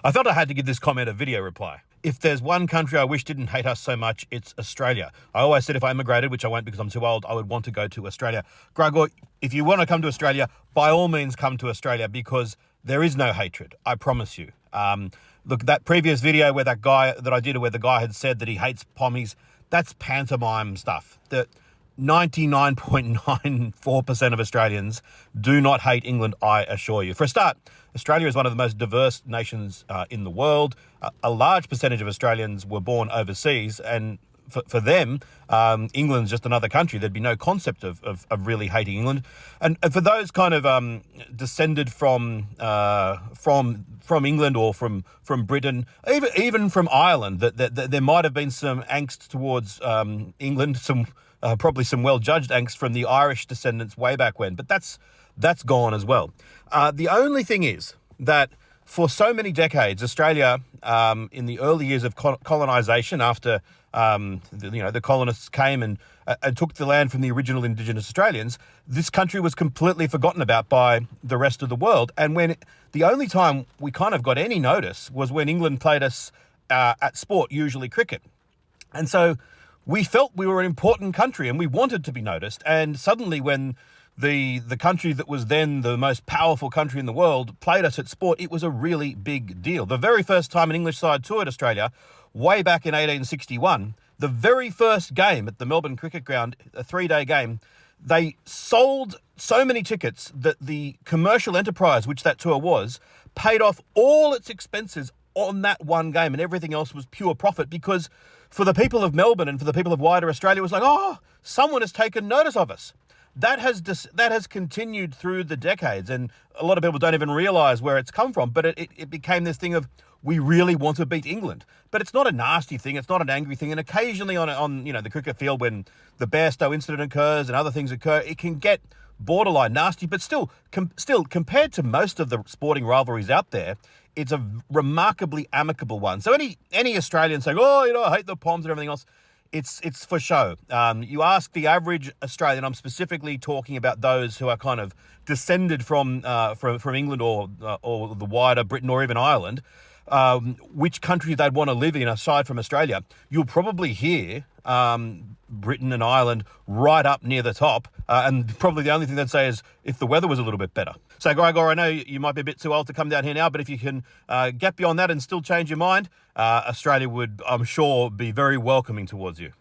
I felt I had to give this comment a video reply. If there's one country I wish didn't hate us so much, it's Australia. I always said if I immigrated, which I won't because I'm too old, I would want to go to Australia. Gregor, if you want to come to Australia, by all means come to Australia because there is no hatred. I promise you. Look, that previous video where the guy had said that he hates pommies, that's pantomime stuff. The 99.94% of Australians do not hate England, I assure you. For a start, Australia is one of the most diverse nations in the world. A large percentage of Australians were born overseas, and for them, England's just another country. There'd be no concept of really hating England. And for those kind of descended from England or from Britain, even from Ireland, that there might have been some angst towards England, probably some well-judged angst from the Irish descendants way back when, but that's gone as well. The only thing is that for so many decades, Australia, in the early years of colonisation, after the colonists came and took the land from the original Indigenous Australians, this country was completely forgotten about by the rest of the world. And when the only time we kind of got any notice was when England played us at sport, usually cricket. And so we felt we were an important country and we wanted to be noticed. And suddenly when the country that was then the most powerful country in the world played us at sport, it was a really big deal. The very first time an English side toured Australia, way back in 1861, the very first game at the Melbourne Cricket Ground, a 3-day game, they sold so many tickets that the commercial enterprise, which that tour was, paid off all its expenses on that one game, and everything else was pure profit, because for the people of Melbourne and for the people of wider Australia, it was like, oh, someone has taken notice of us. That has continued through the decades, and a lot of people don't even realise where it's come from, but it became this thing of, we really want to beat England. But it's not a nasty thing, it's not an angry thing, and occasionally on the cricket field when the Bairstow incident occurs and other things occur, it can get borderline nasty, but still compared to most of the sporting rivalries out there, it's a remarkably amicable one. So any Australian saying, oh, I hate the Poms and everything else, it's for show. You ask the average Australian, I'm specifically talking about those who are kind of descended from England or the wider Britain or even Ireland, which country they'd want to live in aside from Australia. You'll probably hear Britain and Ireland right up near the top, and probably the only thing they'd say is if the weather was a little bit better. So Gregor, I know you might be a bit too old to come down here now, but if you can get beyond that and still change your mind, Australia would, I'm sure, be very welcoming towards you.